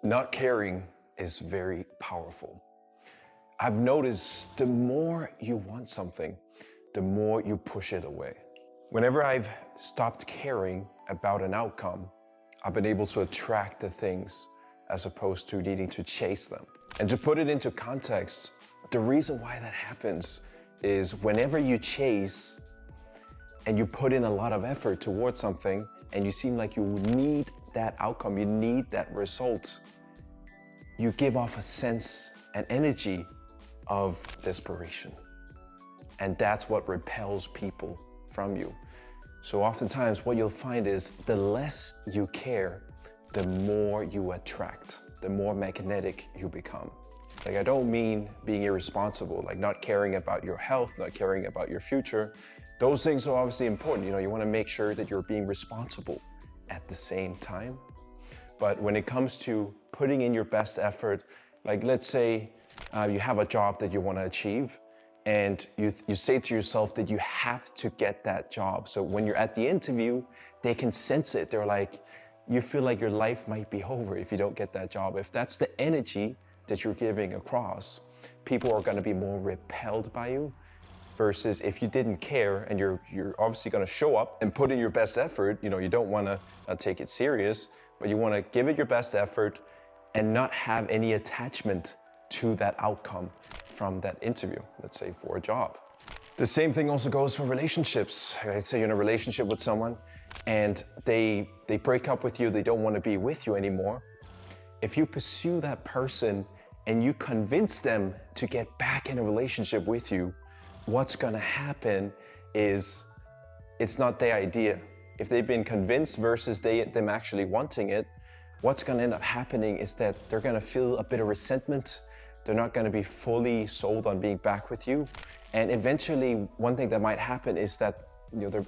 Not caring is very powerful. I've noticed the more you want something, the more you push it away. Whenever I've stopped caring about an outcome, I've been able to attract the things as opposed to needing to chase them. And to put it into context, the reason why that happens is whenever you chase and you put in a lot of effort towards something and you seem like you need that outcome, you need that result, you give off a sense and energy of desperation. And that's what repels people from you. So oftentimes what you'll find is the less you care, the more you attract, the more magnetic you become. Like, I don't mean being irresponsible, like not caring about your health, not caring about your future. Those things are obviously important. You want to make sure that you're being responsible at the same time. But when it comes to putting in your best effort, like let's say you have a job that you want to achieve and you say to yourself that you have to get that job. So when you're at the interview, they can sense it. They're like, you feel like your life might be over if you don't get that job. If that's the energy that you're giving across, people are going to be more repelled by you. Versus if you didn't care and you're obviously going to show up and put in your best effort, you don't want to take it serious, but you want to give it your best effort and not have any attachment to that outcome from that interview, let's say for a job. The same thing also goes for relationships. Let's say you're in a relationship with someone and they break up with you, they don't want to be with you anymore. If you pursue that person and you convince them to get back in a relationship with you, what's gonna happen is it's not their idea. If they've been convinced versus them actually wanting it, what's gonna end up happening is that they're gonna feel a bit of resentment. They're not gonna be fully sold on being back with you. And eventually, one thing that might happen is that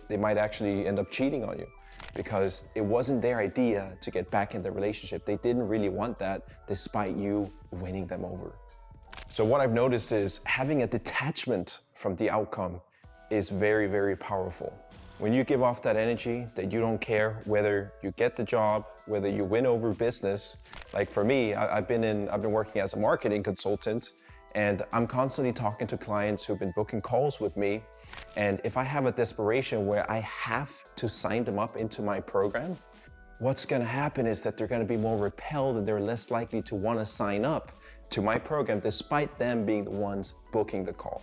they might actually end up cheating on you because it wasn't their idea to get back in the relationship. They didn't really want that despite you winning them over. So what I've noticed is having a detachment from the outcome is very, very powerful. When you give off that energy that you don't care whether you get the job, whether you win over business. Like for me, I've been working as a marketing consultant and I'm constantly talking to clients who've been booking calls with me. And if I have a desperation where I have to sign them up into my program, what's gonna happen is that they're gonna be more repelled and they're less likely to wanna sign up to my program despite them being the ones booking the call.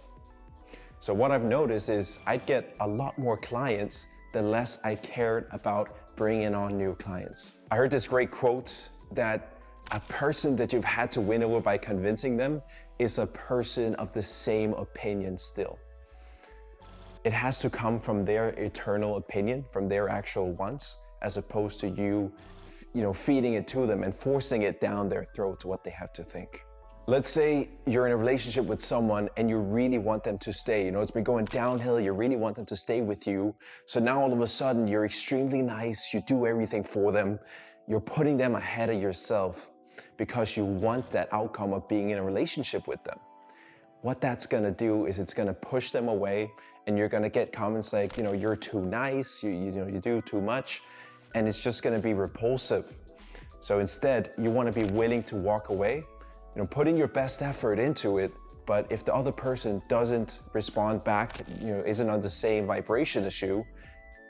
So what I've noticed is I'd get a lot more clients the less I cared about bringing on new clients. I heard this great quote that a person that you've had to win over by convincing them is a person of the same opinion still. It has to come from their eternal opinion, from their actual wants, as opposed to you feeding it to them and forcing it down their throats what they have to think. Let's say you're in a relationship with someone and you really want them to stay. It's been going downhill, you really want them to stay with you. So now all of a sudden you're extremely nice, you do everything for them. You're putting them ahead of yourself because you want that outcome of being in a relationship with them. What that's gonna do is it's gonna push them away and you're gonna get comments like, you're too nice, you do too much, and it's just gonna be repulsive. So instead, you wanna be willing to walk away, putting your best effort into it, but if the other person doesn't respond back, isn't on the same vibration as you,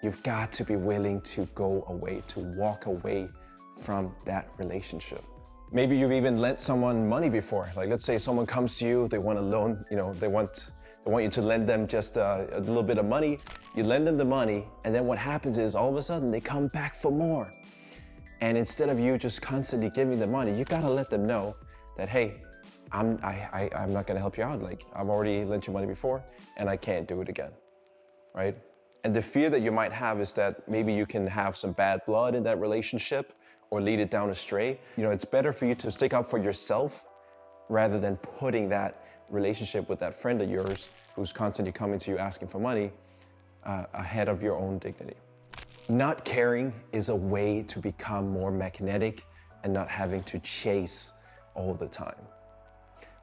you've got to be willing to go away, to walk away from that relationship. Maybe you've even lent someone money before. Like let's say someone comes to you, they want a loan, they want you to lend them just a little bit of money. You lend them the money, and then what happens is all of a sudden they come back for more. And instead of you just constantly giving them money, you gotta let them know that, hey, I'm not gonna help you out. Like I've already lent you money before and I can't do it again, right? And the fear that you might have is that maybe you can have some bad blood in that relationship or lead it down astray. It's better for you to stick up for yourself rather than putting that relationship with that friend of yours who's constantly coming to you asking for money ahead of your own dignity. Not caring is a way to become more magnetic and not having to chase all the time.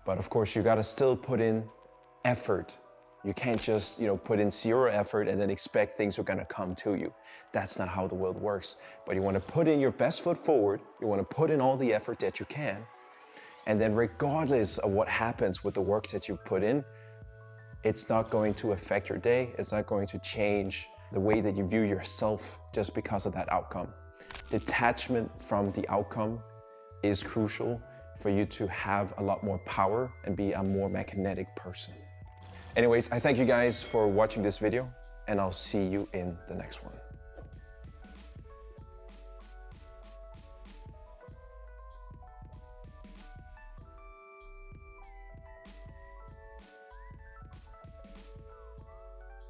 But of course, you gotta still put in effort You can't just, put in zero effort and then expect things are gonna come to you. That's not how the world works. But you wanna put in your best foot forward, you wanna put in all the effort that you can, and then regardless of what happens with the work that you've put in, it's not going to affect your day, it's not going to change the way that you view yourself just because of that outcome. Detachment from the outcome is crucial for you to have a lot more power and be a more magnetic person. Anyways, I thank you guys for watching this video, and I'll see you in the next one.